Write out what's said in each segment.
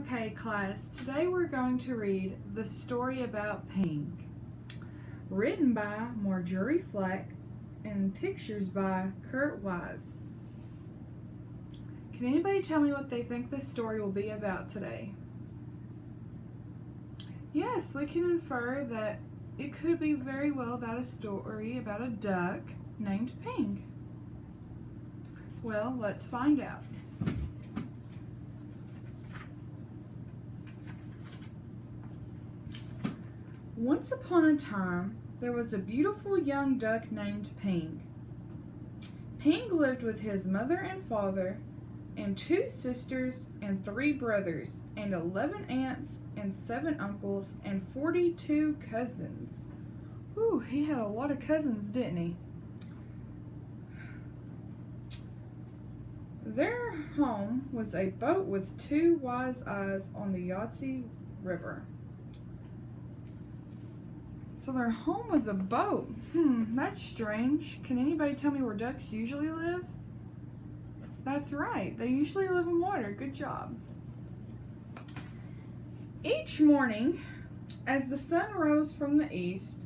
Okay, class, today we're going to read The Story About Pink, written by Marjorie Flack and pictures by Kurt Wise. Can anybody tell me what they think this story will be about today? Yes, we can infer that it could be very well about a story about a duck named Pink. Well, let's find out. Once upon a time, there was a beautiful young duck named Pink. Pink lived with his mother and father, and 2 sisters and 3 brothers, and 11 aunts and 7 uncles, and 42 cousins. Ooh, he had a lot of cousins, didn't he? Their home was a boat with 2 wise eyes on the Yahtzee River. So their home was a boat. That's strange. Can anybody tell me where ducks usually live? That's right. They usually live in water. Good job. Each morning, as the sun rose from the east,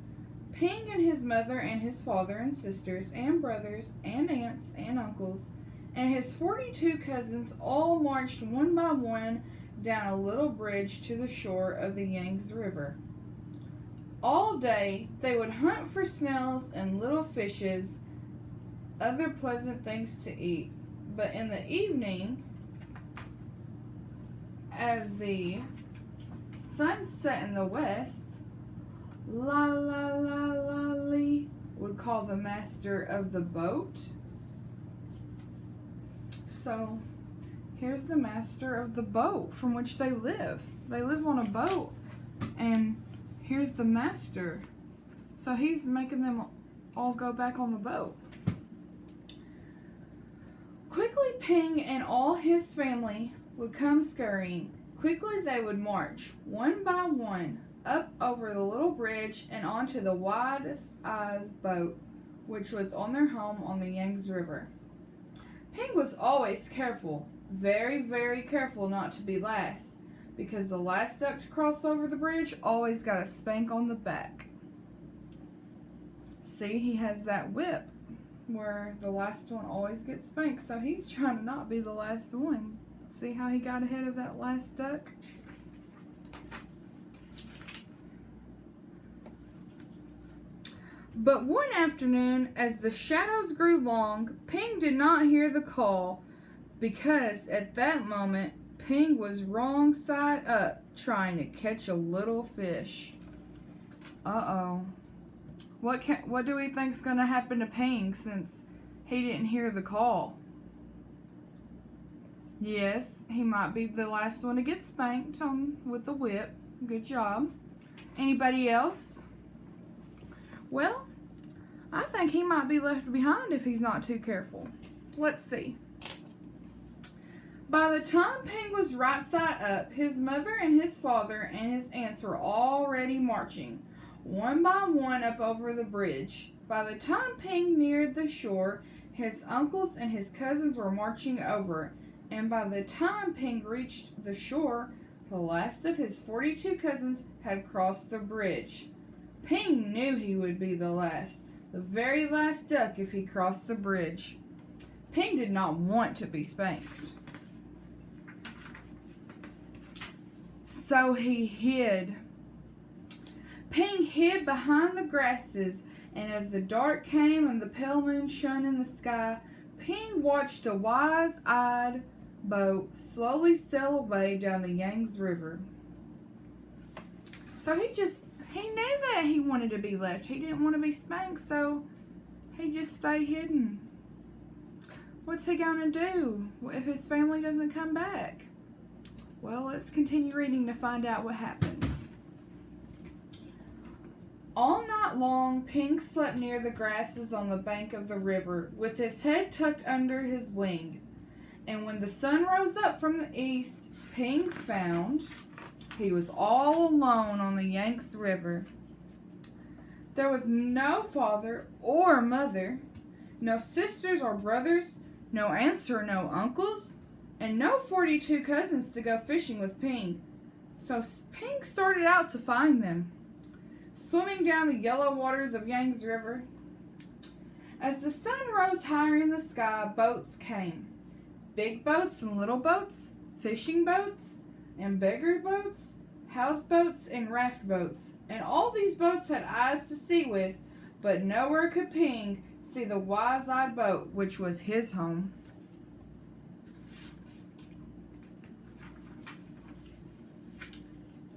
Ping and his mother and his father and sisters and brothers and aunts and uncles and his 42 cousins all marched one by one down a little bridge to the shore of the Yangtze River. All day, they would hunt for snails and little fishes, other pleasant things to eat. But in the evening, as the sun set in the west, la la la la lee would call the master of the boat. So, here's the master of the boat from which they live. They live on a boat, and here's the master. So he's making them all go back on the boat. Quickly, Ping and all his family would come scurrying. Quickly they would march, one by one, up over the little bridge and onto the widest eyes boat, which was on their home on the Yangtze River. Ping was always careful, very, very careful not to be last, because the last duck to cross over the bridge always got a spank on the back. See, he has that whip where the last one always gets spanked, so he's trying to not be the last one. See how he got ahead of that last duck? But one afternoon, as the shadows grew long, Ping did not hear the call, because at that moment, Ping was wrong side up trying to catch a little fish. Uh-oh. What do we think's going to happen to Ping since he didn't hear the call? Yes, he might be the last one to get spanked with the whip. Good job. Anybody else? Well, I think he might be left behind if he's not too careful. Let's see. By the time Ping was right side up, his mother and his father and his aunts were already marching, one by one up over the bridge. By the time Ping neared the shore, his uncles and his cousins were marching over, and by the time Ping reached the shore, the last of his 42 cousins had crossed the bridge. Ping knew he would be the very last duck if he crossed the bridge. Ping did not want to be spanked. So he hid. Ping hid behind the grasses, and as the dark came and the pale moon shone in the sky, Ping watched the wise-eyed boat slowly sail away down the Yangtze River. So he knew that he wanted to be left. He didn't want to be spanked, so he just stayed hidden. What's he gonna do if his family doesn't come back? Well, let's continue reading to find out what happens. All night long, Ping slept near the grasses on the bank of the river, with his head tucked under his wing. And when the sun rose up from the east, Ping found he was all alone on the Yangtze River. There was no father or mother, no sisters or brothers, no aunts or no uncles. and no 42 cousins to go fishing with Ping. So Ping started out to find them, swimming down the yellow waters of Yangtze River. As the sun rose higher in the sky, boats came. Big boats and little boats, fishing boats and bigger boats, houseboats and raft boats. And all these boats had eyes to see with, but nowhere could Ping see the wise-eyed boat, which was his home.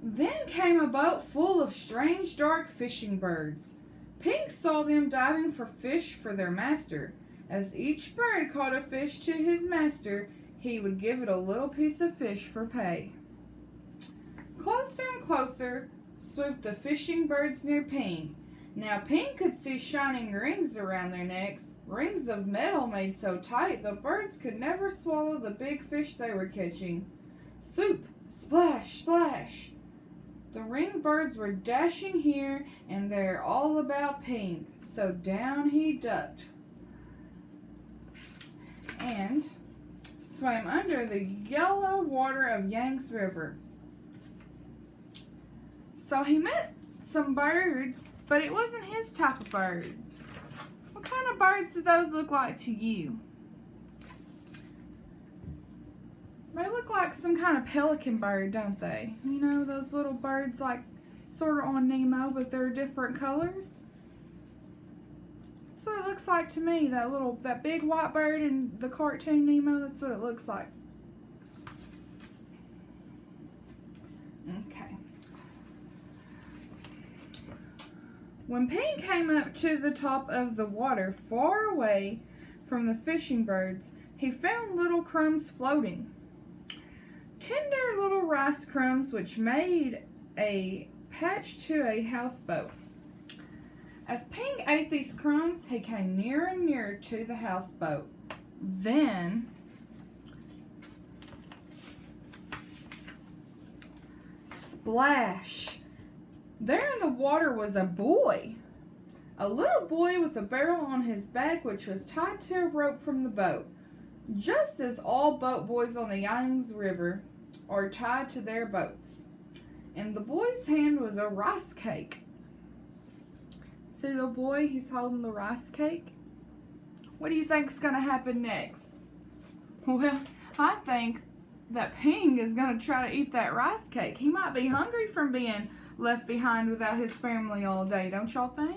Then came a boat full of strange dark fishing birds. Ping saw them diving for fish for their master. As each bird caught a fish to his master, he would give it a little piece of fish for pay. Closer and closer swooped the fishing birds near Ping. Now Ping could see shining rings around their necks, rings of metal made so tight the birds could never swallow the big fish they were catching. Swoop, splash, splash. The ringed birds were dashing here and there all about Ping, so down he ducked and swam under the yellow water of Yangtze River. So he met some birds, but it wasn't his type of bird. What kind of birds do those look like to you? They look like some kind of pelican bird, don't they? You know, those little birds like sort of on Nemo, but they're different colors. That's what it looks like to me, that big white bird in the cartoon Nemo, that's what it looks like. Okay. When Ping came up to the top of the water, far away from the fishing birds, he found little crumbs floating. Tender little rice crumbs which made a patch to a houseboat. As Ping ate these crumbs, he came nearer and nearer to the houseboat. Then, splash! There in the water was a boy. A little boy with a barrel on his back which was tied to a rope from the boat, just as all boat boys on the Yangtze River are tied to their boats. In the boy's hand was a rice cake. See the boy? He's holding the rice cake. What do you think's going to happen next? Well, I think that Ping is going to try to eat that rice cake. He might be hungry from being left behind without his family all day, don't y'all think?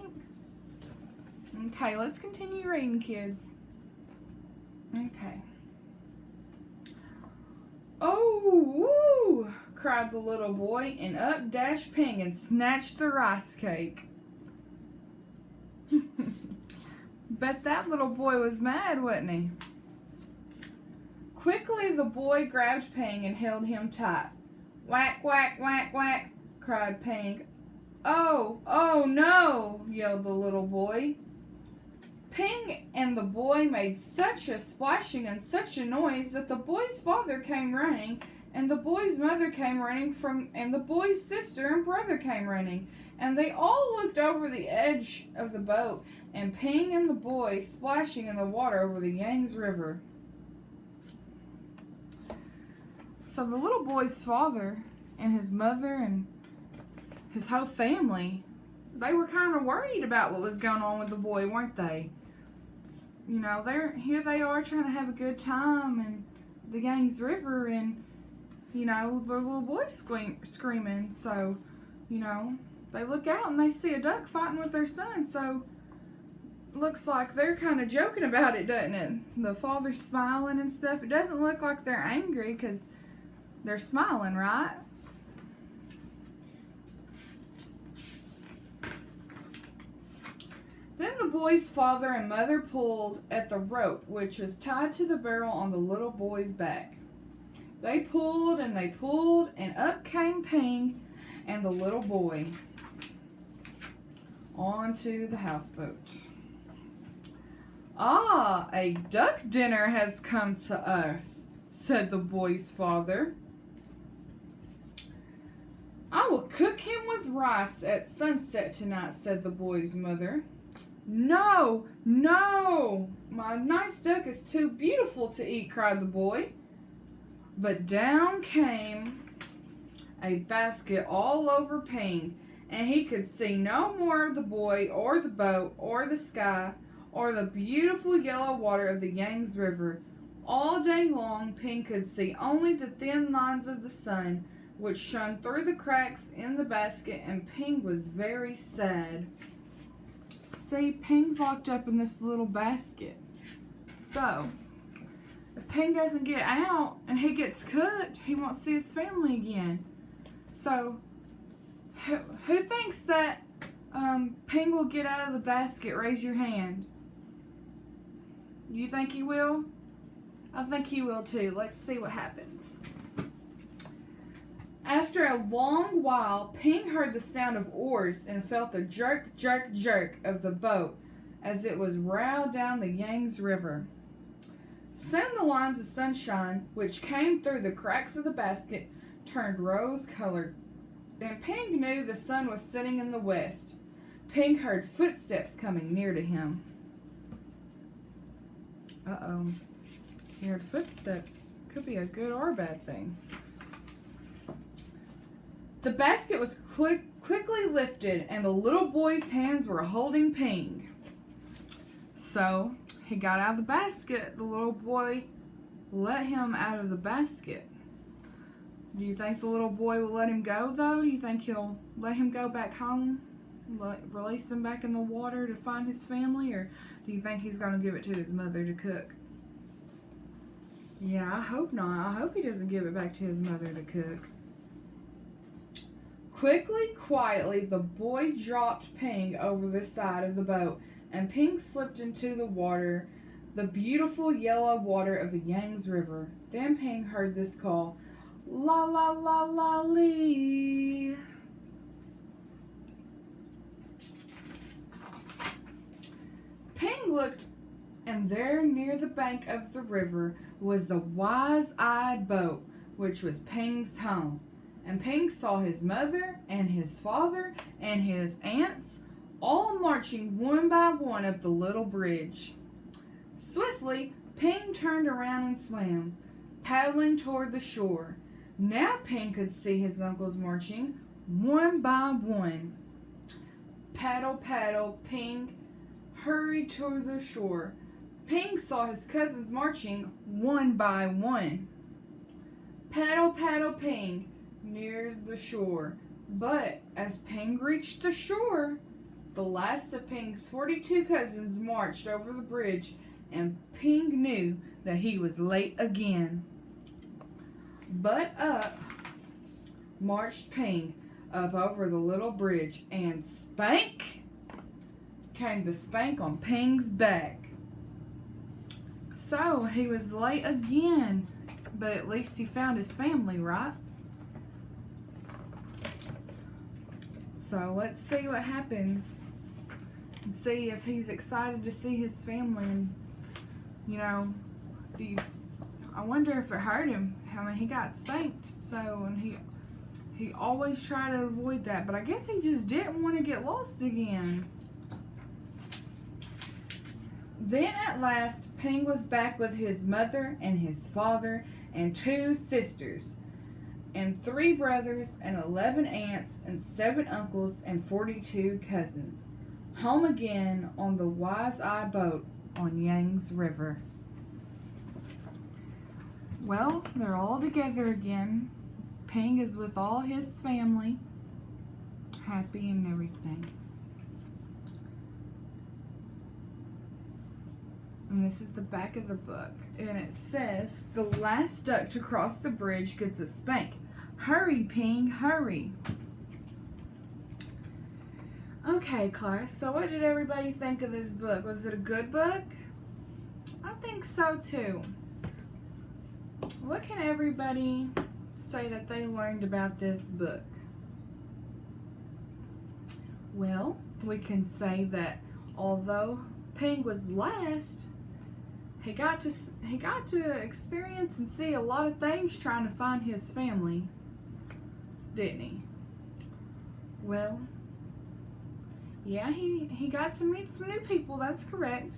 Okay, let's continue reading, kids. Okay. "Oh, woo!" cried the little boy, and up dashed Ping and snatched the rice cake. Bet that little boy was mad, wasn't he? Quickly the boy grabbed Ping and held him tight. "Whack, whack, whack, whack," cried Ping. Oh no," yelled the little boy. Ping and the boy made such a splashing and such a noise that the boy's father came running, and the boy's mother came running and the boy's sister and brother came running, and they all looked over the edge of the boat, and Ping and the boy splashing in the water over the Yangtze River. So the little boy's father and his mother and his whole family, they were kind of worried about what was going on with the boy, weren't they? You know, here they are trying to have a good time in the Yangtze River, and, you know, their little boy's screaming. So, you know, they look out and they see a duck fighting with their son. So, looks like they're kind of joking about it, doesn't it? The father's smiling and stuff. It doesn't look like they're angry because they're smiling, right? Then the boy's father and mother pulled at the rope, which was tied to the barrel on the little boy's back. They pulled, and up came Ping and the little boy onto the houseboat. "Ah, a duck dinner has come to us," said the boy's father. "I will cook him with rice at sunset tonight," said the boy's mother. No, my nice duck is too beautiful to eat," cried the boy. But down came a basket all over Ping, and he could see no more of the boy or the boat or the sky or the beautiful yellow water of the Yangtze River. All day long, Ping could see only the thin lines of the sun, which shone through the cracks in the basket, and Ping was very sad. See, Ping's locked up in this little basket. So, if Ping doesn't get out and he gets cooked, he won't see his family again. So, who thinks that Ping will get out of the basket? Raise your hand. You think he will? I think he will too. Let's see what happens. After a long while, Ping heard the sound of oars and felt the jerk, jerk, jerk of the boat as it was rowed down the Yangtze River. Soon the lines of sunshine, which came through the cracks of the basket, turned rose-colored, and Ping knew the sun was setting in the west. Ping heard footsteps coming near to him. Uh-oh. He heard footsteps. Could be a good or bad thing. The basket was quickly lifted, and the little boy's hands were holding Ping. So, he got out of the basket. The little boy let him out of the basket. Do you think the little boy will let him go, though? Do you think he'll let him go back home? Release him back in the water to find his family? Or do you think he's going to give it to his mother to cook? Yeah, I hope not. I hope he doesn't give it back to his mother to cook. Quickly, quietly, the boy dropped Ping over the side of the boat, and Ping slipped into the water, the beautiful yellow water of the Yangtze River. Then Ping heard this call, la la la la lee. Ping looked, and there near the bank of the river was the wise-eyed boat, which was Ping's home. And Ping saw his mother and his father and his aunts all marching one by one up the little bridge. Swiftly, Ping turned around and swam, paddling toward the shore. Now Ping could see his uncles marching one by one. Paddle, paddle, Ping hurried toward the shore. Ping saw his cousins marching one by one. Paddle, paddle, Ping near the shore. But as Ping reached the shore, the last of Ping's 42 cousins marched over the bridge, and Ping knew that he was late again. But up marched Ping up over the little bridge, and spank came the spank on Ping's back. So he was late again, but at least he found his family, right? So let's see what happens and see if he's excited to see his family. And, you know, I wonder if it hurt him. I mean, he got spanked, so, and he always tried to avoid that, but I guess he just didn't want to get lost again. Then at last, Ping was back with his mother and his father and 2 sisters and 3 brothers and 11 aunts and 7 uncles and 42 cousins. Home again on the Wise-Eye boat on Yangtze River. Well, they're all together again. Ping is with all his family, happy and everything. And this is the back of the book. And it says, the last duck to cross the bridge gets a spank. Hurry, Ping, hurry. Okay, class, so what did everybody think of this book? Was it a good book? I think so, too. What can everybody say that they learned about this book? Well, we can say that although Ping was last, he got to experience and see a lot of things trying to find his family, didn't he? Well, yeah, he got to meet some new people, that's correct.